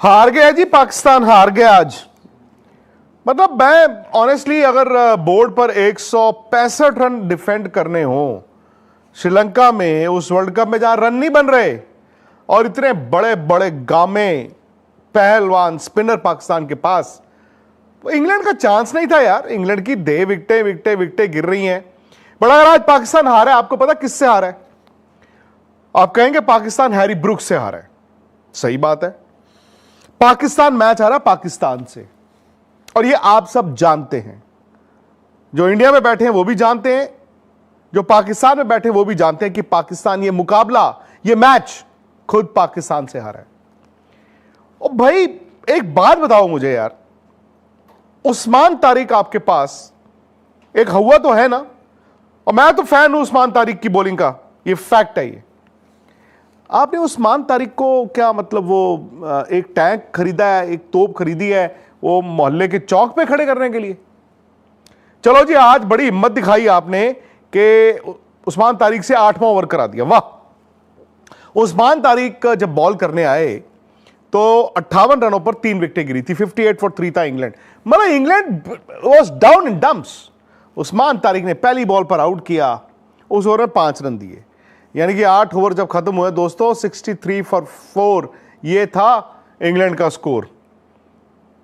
हार गया जी, पाकिस्तान हार गया आज। मतलब मैं ऑनेस्टली अगर बोर्ड पर 165 रन डिफेंड करने हो श्रीलंका में, उस वर्ल्ड कप में जहां रन नहीं बन रहे और इतने बड़े बड़े गामे पहलवान स्पिनर पाकिस्तान के पास, तो इंग्लैंड का चांस नहीं था यार। इंग्लैंड की दे विकेटें विकेटें विकेटें गिर रही हैं। बट अगर आज पाकिस्तान हारा है, आपको पता किससे हारा है? आप कहेंगे पाकिस्तान हैरी ब्रुक्स से हारा है। सही बात है, पाकिस्तान मैच हारा पाकिस्तान से, और ये आप सब जानते हैं। जो इंडिया में बैठे हैं वो भी जानते हैं, जो पाकिस्तान में बैठे हैं वो भी जानते हैं कि पाकिस्तान ये मुकाबला, ये मैच खुद पाकिस्तान से हारा है। और भाई एक बात बताओ मुझे यार, उस्मान तारिक आपके पास एक हुआ तो है ना, और मैं तो फैन हूं उस्मान तारिक की बॉलिंग का, ये फैक्ट है। ये आपने उस्मान तारिक को क्या मतलब वो एक टैंक खरीदा है, एक तोप खरीदी है वो मोहल्ले के चौक पे खड़े करने के लिए? चलो जी, आज बड़ी हिम्मत दिखाई आपने कि उस्मान तारिक से 8वां ओवर करा दिया। वाह! उस्मान तारिक जब बॉल करने आए तो 58 रनों पर 3 विकेटें गिरी थी, 58 फॉर 3 था इंग्लैंड। मतलब England was down in dumps. Usman Tariq ने पहली बॉल पर आउट किया, उस ओवर में 5 रन दिए, यानी कि 8 ओवर जब खत्म हुए दोस्तों 63 फॉर 4 ये था इंग्लैंड का स्कोर,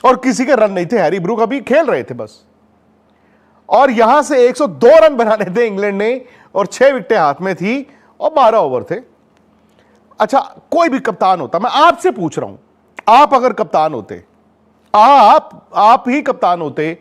और किसी के रन नहीं थे। हैरी ब्रूक अभी खेल रहे थे बस, और यहां से 102 रन बनाने थे इंग्लैंड ने, और 6 विकेटें हाथ में थी और 12 ओवर थे। अच्छा, कोई भी कप्तान होता, मैं आपसे पूछ रहा हूं, आप अगर कप्तान होते, आप ही कप्तान होते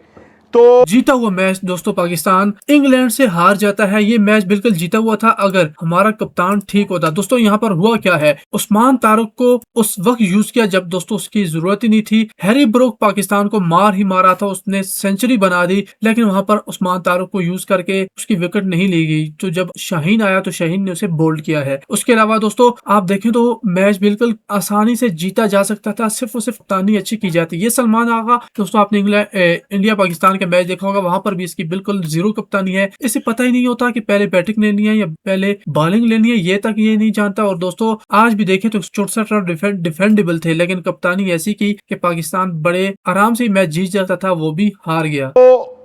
तो जीता हुआ मैच दोस्तों पाकिस्तान इंग्लैंड से हार जाता है। ये मैच बिल्कुल जीता हुआ था अगर हमारा कप्तान ठीक होता। दोस्तों यहाँ पर हुआ क्या है, उस्मान तारिक को उस वक्त यूज किया जब दोस्तों उसकी जरूरत ही नहीं थी। हैरी ब्रूक पाकिस्तान को मार ही मारा था, उसने सेंचुरी बना दी, लेकिन वहां पर उस्मान तारिक को यूज करके उसकी विकेट नहीं ली गई। तो जब शाहीन आया तो शाहीन ने उसे बोल्ड किया है। उसके अलावा दोस्तों आप देखें तो मैच बिल्कुल आसानी से जीता जा सकता था, सिर्फ और सिर्फ कप्तानी अच्छी की जाती। ये सलमान आगा दोस्तों, आपने इंडिया पाकिस्तान मैच देखा होगा, वहां पर भी इसकी बिल्कुल जीरो कप्तानी है। इसे पता ही नहीं होता कि पहले बैटिंग लेनी है या पहले बॉलिंग लेनी है, ये तक ये नहीं जानता। और दोस्तों आज भी देखें तो 64 रन डिफेंडेबल थे, लेकिन कप्तानी ऐसी की कि पाकिस्तान बड़े आराम से मैच जीत जाता था, वो भी हार गया। तो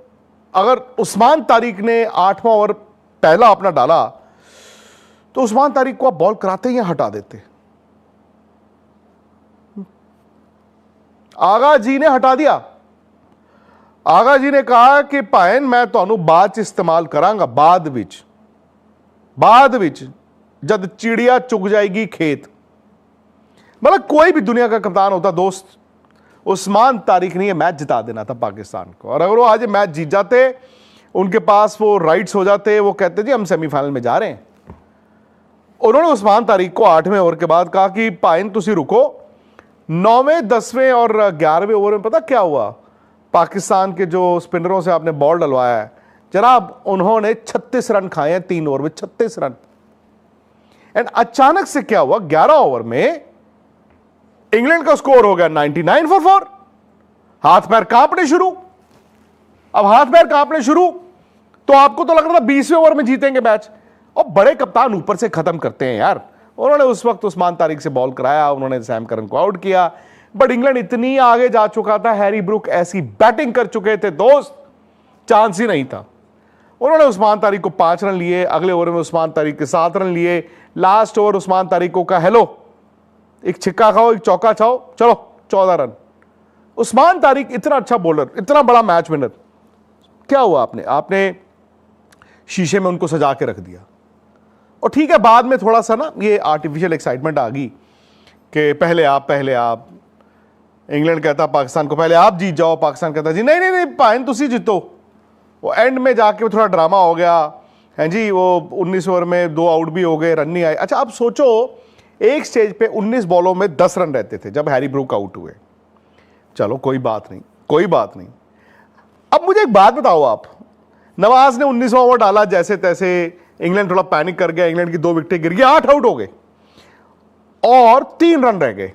अगर उस्मान तारिक ने 8वां ओवर पहला अपना डाला तो उस्मान तारिक को आप बॉल कराते ही हटा देते। आगा जी ने हटा दिया। आगा जी ने कहा कि भाएन मैं ਤੁਹਾਨੂੰ ਬਾਅਦ ਚ इस्तेमाल करांगा, बाद विच जब चिड़िया चुग जाएगी खेत। मतलब कोई भी दुनिया का कप्तान होता दोस्त, उस्मान तारिक ने यह मैच जिता देना था पाकिस्तान को। और अगर वो आज मैच जीत जाते, उनके पास वो राइट्स हो जाते, वो कहते जी हम सेमीफाइनल में जा रहे हैं। उन्होंने उस्मान तारिक को 8वें ओवर के बाद कहा कि भाईन तुसी रुको। 9वें 10वें और 11वें ओवर में पता क्या हुआ? पाकिस्तान के जो स्पिनरों से आपने बॉल डलवाया है जनाब, उन्होंने 36 रन खाए हैं 3 ओवर में, 36 रन। एंड अचानक से क्या हुआ, 11 ओवर में इंग्लैंड का स्कोर हो गया 99 फॉर 4। हाथ पैर कांपने शुरू। अब हाथ पैर कांपने शुरू तो आपको तो लग रहा था 20वें ओवर में जीतेंगे मैच, और बड़े कप्तान ऊपर से खत्म करते हैं यार। उन्होंने उस वक्त उस्मान तारिक से बॉल कराया, उन्होंने सैम करन को आउट किया, बट इंग्लैंड इतनी आगे जा चुका था, हैरी ब्रूक ऐसी बैटिंग कर चुके थे दोस्त, चांस ही नहीं था। उन्होंने उस्मान तारिक को 5 रन लिए, अगले ओवर में उस्मान तारिक के 7 रन लिए। लास्ट ओवर उस्मान तारिक को कहा हेलो, एक छिक्का खाओ, एक चौका खाओ, चलो 14 रन। उस्मान तारिक इतना अच्छा बॉलर, इतना बड़ा मैच विनर, क्या हुआ आपने शीशे में उनको सजा के रख दिया। और ठीक है, बाद में थोड़ा सा ना ये आर्टिफिशियल एक्साइटमेंट आ गई कि पहले आप। इंग्लैंड कहता पाकिस्तान को पहले आप जीत जाओ, पाकिस्तान कहता जी नहीं भाईन तुसी जीतो। वो एंड में जाके थोड़ा ड्रामा हो गया है जी। वो 19 ओवर में 2 आउट भी हो गए, रन नहीं आए। अच्छा अब सोचो, एक स्टेज पे 19 बॉलों में 10 रन रहते थे जब हैरी ब्रूक आउट हुए। चलो कोई बात नहीं। अब मुझे एक बात बताओ, आप नवाज ने 19वां ओवर डाला जैसे तैसे, इंग्लैंड थोड़ा पैनिक कर गया, इंग्लैंड की 2 विकेटें गिर गई, 8 आउट हो गए और 3 रन रह गए।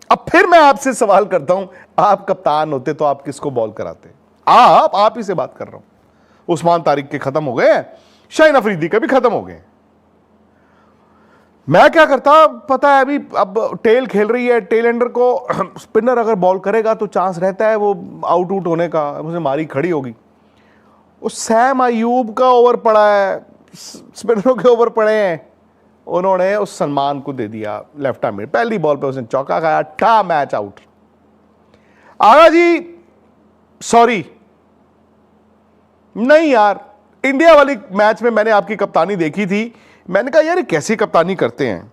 अब फिर मैं आपसे सवाल करता हूं, आप कप्तान होते तो आप किसको बॉल कराते? आप ही से बात कर रहा हूं। उस्मान तारिक के खत्म हो गए, शाहीन अफरीदी के भी खत्म हो गए। मैं क्या करता पता है, अभी अब टेल खेल रही है, टेल एंडर को स्पिनर अगर बॉल करेगा तो चांस रहता है वो आउट होने का, मुझे मारी खड़ी होगी। उस सैम अयूब का ओवर पड़ा है, स्पिनरों के ओवर पड़े हैं, उन्होंने उस सलमान को दे दिया लेफ्ट आर्म में, पहली बॉल पे उसने चौका खाया, ठा मैच आउट। आगा जी सॉरी नहीं यार, इंडिया वाली मैच में मैंने आपकी कप्तानी देखी थी, मैंने कहा यार ये कैसी कप्तानी करते हैं।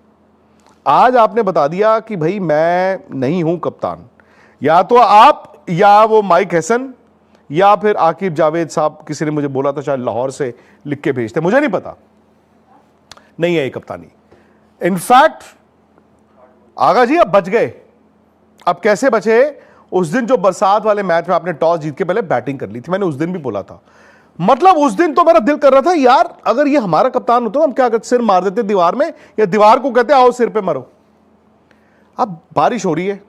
आज आपने बता दिया कि भाई मैं नहीं हूं कप्तान, या तो आप या वो माइक हैसन या फिर आकिब जावेद साहब, किसी ने मुझे बोला था शायद लाहौर से लिख के भेजते, मुझे नहीं पता, नहीं है ये कप्तानी। इनफैक्ट आगा जी अब बच गए। अब कैसे बचे? उस दिन जो बरसात वाले मैच में आपने टॉस जीत के पहले बैटिंग कर ली थी, मैंने उस दिन भी बोला था, मतलब उस दिन तो मेरा दिल कर रहा था यार अगर ये हमारा कप्तान होता हम क्या करते, सिर मार देते दीवार में, या दीवार को कहते आओ सिर पे मरो। अब बारिश हो रही है,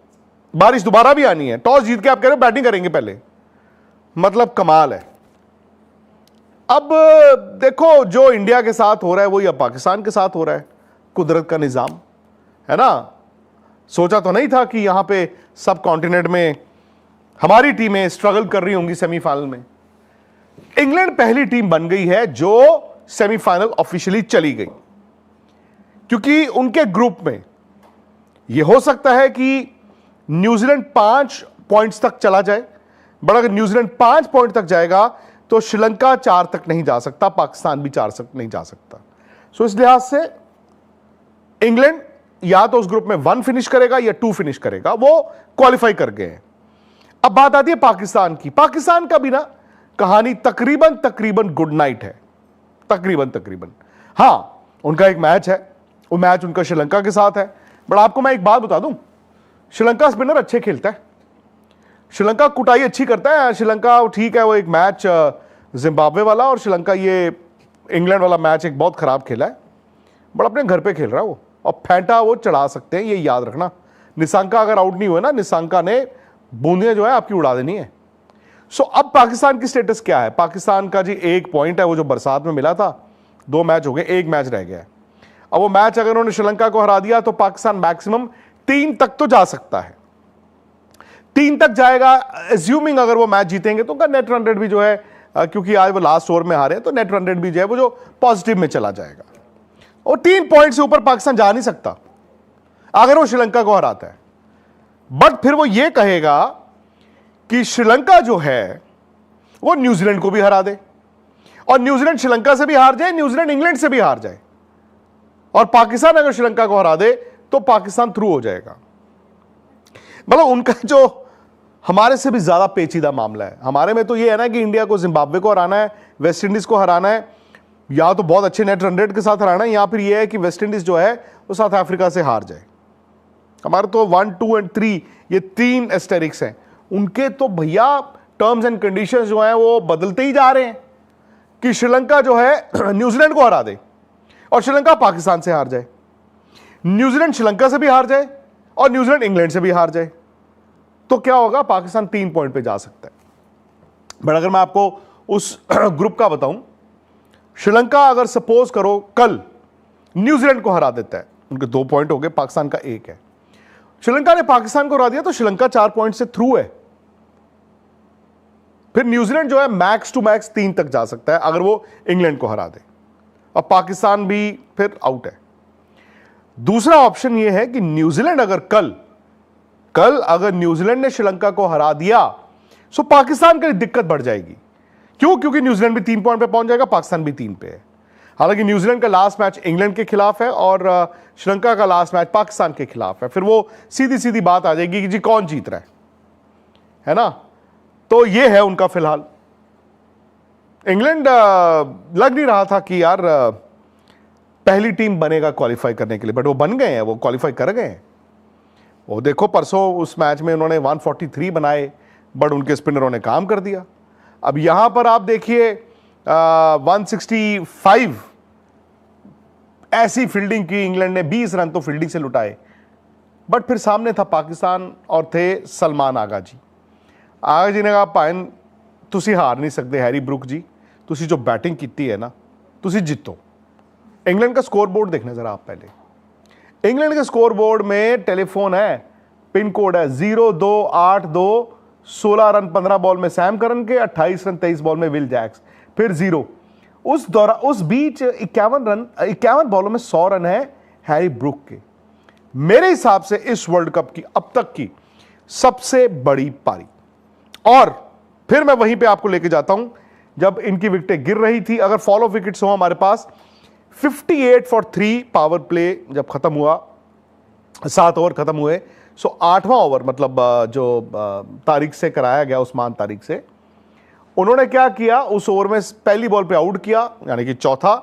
बारिश दोबारा भी आनी है, टॉस जीत के आप कह रहे हो बैटिंग करेंगे पहले, मतलब कमाल है। अब देखो जो इंडिया के साथ हो रहा है वो या पाकिस्तान के साथ हो रहा है, कुदरत का निजाम है ना। सोचा तो नहीं था कि यहां पे सब कॉन्टिनेंट में हमारी टीमें स्ट्रगल कर रही होंगी सेमीफाइनल में। इंग्लैंड पहली टीम बन गई है जो सेमीफाइनल ऑफिशियली चली गई, क्योंकि उनके ग्रुप में यह हो सकता है कि न्यूजीलैंड 5 पॉइंट्स तक चला जाए, बट अगर न्यूजीलैंड 5 पॉइंट तक जाएगा तो श्रीलंका 4 तक नहीं जा सकता, पाकिस्तान भी 4 तक नहीं जा सकता। सो इस लिहाज से इंग्लैंड या तो उस ग्रुप में 1 फिनिश करेगा या 2 फिनिश करेगा, वो क्वालिफाई कर गए हैं। अब बात आती है पाकिस्तान की। पाकिस्तान का भी ना कहानी तकरीबन गुड नाइट है, तकरीबन। हां उनका एक मैच है, वो मैच उनका श्रीलंका के साथ है, बट आपको मैं एक बात बता दूं, श्रीलंका स्पिनर अच्छे खेलता है, श्रीलंका कुटाई अच्छी करता है। श्रीलंका ठीक है, वो एक मैच जिम्बाब्वे वाला और श्रीलंका ये इंग्लैंड वाला मैच एक बहुत खराब खेला है, बट अपने घर पे खेल रहा है वो, और फेंटा वो चढ़ा सकते हैं, ये याद रखना। निशंका अगर आउट नहीं हुए ना, निशंका ने बूंदियां जो है आपकी उड़ा देनी है। सो अब पाकिस्तान की स्टेटस क्या है? पाकिस्तान का जी 1 पॉइंट है, वो जो बरसात में मिला था, 2 मैच हो गए, 1 मैच रह गया है। अब वो मैच अगर उन्होंने श्रीलंका को हरा दिया तो पाकिस्तान मैक्सिमम 3 तक तो जा सकता है, 3 तक जाएगा, एज्यूमिंग अगर वो मैच जीतेंगे तो उनका नेट रन रेट भी जो है, क्योंकि आज वो लास्ट ओवर में हारे हैं, तो नेट रन रेट भी जो है वो जो पॉजिटिव में चला जाएगा, और 3 पॉइंट से ऊपर पाकिस्तान जा नहीं सकता अगर वो श्रीलंका को हराता है। बट फिर वो ये कहेगा कि श्रीलंका जो है वो न्यूजीलैंड को भी हरा दे, और न्यूजीलैंड श्रीलंका से भी हार जाए, न्यूजीलैंड इंग्लैंड से भी हार जाए, और पाकिस्तान अगर श्रीलंका को हरा दे तो पाकिस्तान थ्रू हो जाएगा। मतलब उनका जो हमारे से भी ज्यादा पेचीदा मामला है। हमारे में तो ये है ना कि इंडिया को जिम्बाब्वे को हराना है, वेस्ट इंडीज को हराना है, या तो बहुत अच्छे नेट रन रेट के साथ हराना है, या फिर ये है कि वेस्ट इंडीज जो है वो साउथ अफ्रीका से हार जाए। हमारे तो 1, 2 और 3 ये 3 एस्टेरिक्स हैं, उनके तो भैया टर्म्स एंड कंडीशंस जो हैं वो बदलते ही जा रहे हैं कि श्रीलंका जो है न्यूजीलैंड को हरा दे और श्रीलंका पाकिस्तान से हार जाए, न्यूजीलैंड श्रीलंका से भी हार जाए और न्यूजीलैंड इंग्लैंड से भी हार जाए, तो क्या होगा? पाकिस्तान 3 पॉइंट पे जा सकता है। बट अगर मैं आपको उस ग्रुप का बताऊं, श्रीलंका अगर सपोज करो कल न्यूजीलैंड को हरा देता है, उनके 2 पॉइंट हो गए, पाकिस्तान का 1 है, श्रीलंका ने पाकिस्तान को हरा दिया तो श्रीलंका 4 पॉइंट से थ्रू है। फिर न्यूजीलैंड जो है मैक्स टू मैक्स 3 तक जा सकता है अगर वो इंग्लैंड को हरा दे, और पाकिस्तान भी फिर आउट है। दूसरा ऑप्शन ये है कि न्यूजीलैंड अगर कल अगर न्यूजीलैंड ने श्रीलंका को हरा दिया तो पाकिस्तान के लिए दिक्कत बढ़ जाएगी। क्यों? क्योंकि न्यूजीलैंड भी 3 पॉइंट पे पहुंच जाएगा, पाकिस्तान भी 3 पे है। हालांकि न्यूजीलैंड का लास्ट मैच इंग्लैंड के खिलाफ है और श्रीलंका का लास्ट मैच पाकिस्तान के खिलाफ है, फिर वो सीधी सीधी बात आ जाएगी कि जी कौन जीत रहा है ना। तो ये है उनका फिलहाल। इंग्लैंड लग नहीं रहा था कि यार पहली टीम बनेगा क्वालिफाई करने के लिए, बट वो बन गए हैं, वो क्वालिफाई कर गए हैं। वो देखो परसों उस मैच में उन्होंने 143 बनाए, बट उनके स्पिनरों ने काम कर दिया। अब यहां पर आप देखिए 165 ऐसी फील्डिंग की इंग्लैंड ने, 20 रन तो फील्डिंग से लुटाए, बट फिर सामने था पाकिस्तान और थे सलमान आगा जी। आगा जी ने कहा पाइन तुसी हार नहीं सकते हैरी ब्रुक जी, तुसी जो बैटिंग की है ना तुसी जितो। इंग्लैंड का स्कोर बोर्ड देखना जरा आप पहले, इंग्लैंड के स्कोर बोर्ड में टेलीफोन है, पिन कोड है 0282, 16 रन 15 बॉल में सैम करन के, 28 रन 23 बॉल में विल जैक्स, फिर 0। उस बीच 51 बॉलों में 100 रन है हैरी ब्रूक के। मेरे हिसाब से इस वर्ल्ड कप की अब तक की सबसे बड़ी पारी। और फिर मैं वहीं पे आपको लेके जाता हूं जब इनकी विकेटें गिर रही थी। अगर फॉलो विकेट्स हो हमारे पास 58 फॉर 3 पावर प्ले जब खत्म हुआ, 7 ओवर खत्म हुए, सो 8वां ओवर मतलब जो तारिक से कराया गया, उस्मान तारिक से, उन्होंने क्या किया, उस ओवर में पहली बॉल पे आउट किया, यानी कि चौथा,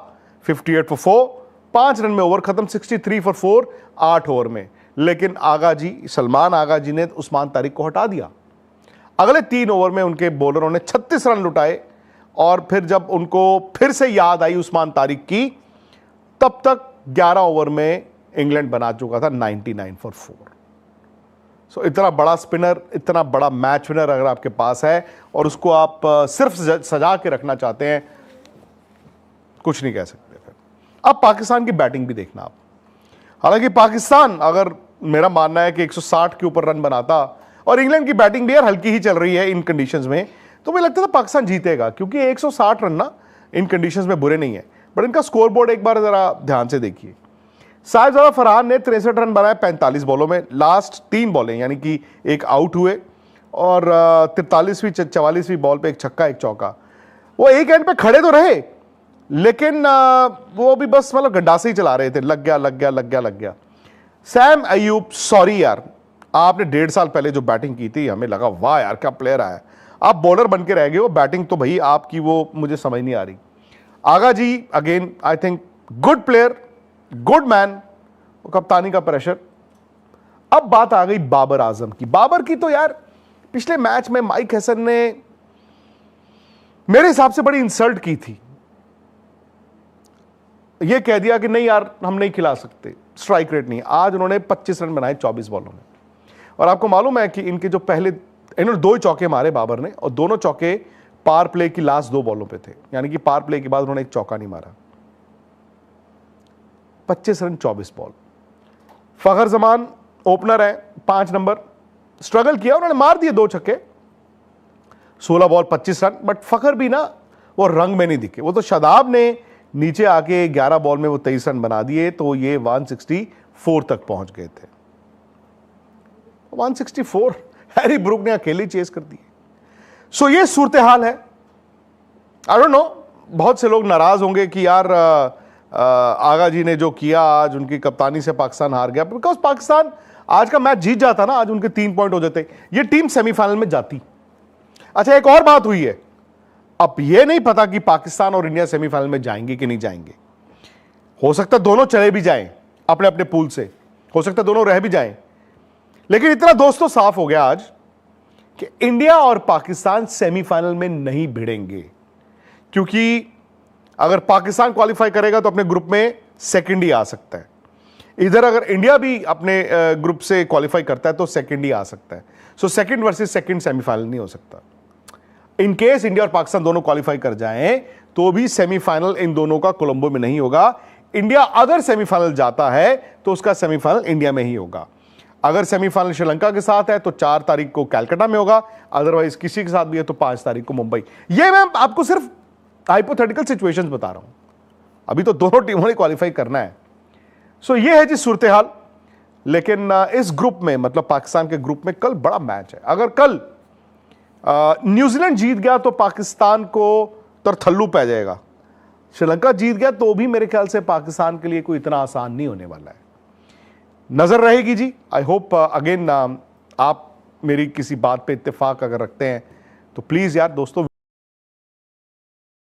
58 फॉर 4, 5 रन में ओवर खत्म, 63 फॉर 4 8 ओवर में। लेकिन आगा जी, सलमान आगा जी ने उस्मान तारिक को हटा दिया। अगले 3 ओवर में उनके बॉलरों ने 36 रन लुटाए और फिर जब उनको फिर से याद आई उस्मान तारिक की, तब तक 11 ओवर में इंग्लैंड बना चुका था 99 फॉर 4। सो इतना बड़ा स्पिनर, इतना बड़ा मैच विनर अगर आपके पास है और उसको आप सिर्फ सजा के रखना चाहते हैं, कुछ नहीं कह सकते। फिर अब पाकिस्तान की बैटिंग भी देखना आप। हालांकि पाकिस्तान, अगर मेरा मानना है कि 160 के ऊपर रन बनाता, और इंग्लैंड की बैटिंग भी यार हल्की ही चल रही है इन कंडीशंस में, तो मुझे लगता था पाकिस्तान जीतेगा, क्योंकि 160 रन ना इन कंडीशंस में बुरे नहीं है। बट इनका स्कोर बोर्ड एक बार जरा ध्यान से देखिए। साहिबजादा फरहान ने 63 रन बनाए 45 बॉलों में, लास्ट 3 बॉलें, यानी कि एक आउट हुए और 43वीं 44वीं बॉल पे एक छक्का एक चौका। वो एक एंड पे खड़े तो रहे, लेकिन वो भी बस मतलब गंडासे ही चला रहे थे, लग गया। सैम अयूब, सॉरी यार, आपने 1.5 साल पहले जो बैटिंग की थी, हमें लगा वाह यार क्या प्लेयर आया, आप बॉलर बन के रह गए हो, बैटिंग तो भाई आपकी वो मुझे समझ नहीं आ रही। Agha ji again I think good player, good man, कप्तानी का प्रेशर। अब बात आ गई बाबर आजम की। बाबर की तो यार पिछले मैच में माइक हसन ने मेरे हिसाब से बड़ी इंसल्ट की थी। यह कह दिया कि नहीं यार हम नहीं खिला सकते, स्ट्राइक रेट नहीं। आज उन्होंने 25 रन बनाए 24 बॉलों में, और आपको मालूम है कि इनके जो पहले, इन्होंने 2 चौके मारे बाबर ने, और दोनों चौके पार प्ले की लास्ट 2 बॉलों पे थे, यानी कि पार प्ले के बाद उन्होंने एक चौका नहीं मारा। 25 रन 24 बॉल। फखर जमान ओपनर है, 5 नंबर, स्ट्रगल किया, उन्होंने मार दिए 2 छक्के, 16 बॉल 25 रन। बट फखर भी ना वो रंग में नहीं दिखे। वो तो शादाब ने नीचे आके 11 बॉल में वो 23 रन बना दिए, तो ये 164 तक पहुंच गए थे। 164 हैरी ब्रूक ने अकेले चेस कर दिए। सो ये सूरत हाल है। आई डोंट नो, बहुत से लोग नाराज होंगे कि यार आगा जी ने जो किया, आज उनकी कप्तानी से पाकिस्तान हार गया। बिकॉज पाकिस्तान आज का मैच जीत जाता ना, आज उनके 3 पॉइंट हो जाते, ये टीम सेमीफाइनल में जाती। अच्छा, एक और बात हुई है, अब ये नहीं पता कि पाकिस्तान और इंडिया सेमीफाइनल में जाएंगे कि नहीं जाएंगे। हो सकता है दोनों चले भी जाएं अपने अपने पूल से, हो सकता है दोनों रह भी जाएं, लेकिन इतना दोस्तों साफ हो गया आज कि इंडिया और पाकिस्तान सेमीफाइनल में नहीं भिड़ेंगे। क्योंकि अगर पाकिस्तान क्वालिफाई करेगा तो अपने ग्रुप में सेकंड ही आ सकता है, इधर अगर इंडिया भी अपने ग्रुप से क्वालिफाई करता है तो सेकंड ही आ सकता है। So second versus second semifinal नहीं हो सकता। इन केस इंडिया और पाकिस्तान दोनों क्वालिफाई कर जाएं तो भी सेमीफाइनल इन दोनों का कोलंबो में नहीं होगा। इंडिया अगर सेमीफाइनल जाता है तो उसका सेमीफाइनल इंडिया में ही होगा। अगर सेमीफाइनल श्रीलंका के साथ है तो 4 तारीख को कलकत्ता में होगा, अदरवाइज किसी के साथ भी है तो 5 तारीख को मुंबई। ये मैं आपको सिर्फ हाइपोथेटिकल सिचुएशंस बता रहा हूं, अभी तो दोनों टीमों ने क्वालिफाई करना है। सो ये है जी सूरत हाल। लेकिन इस ग्रुप में, मतलब पाकिस्तान के ग्रुप में कल बड़ा मैच है। अगर कल न्यूजीलैंड जीत गया तो पाकिस्तान को तरथल्लू पै जाएगा, श्रीलंका जीत गया तो भी मेरे ख्याल से पाकिस्तान के लिए कोई इतना आसान नहीं होने वाला है। नजर रहेगी जी। आई होप अगेन आप मेरी किसी बात पे इत्तेफाक अगर रखते हैं तो प्लीज यार दोस्तों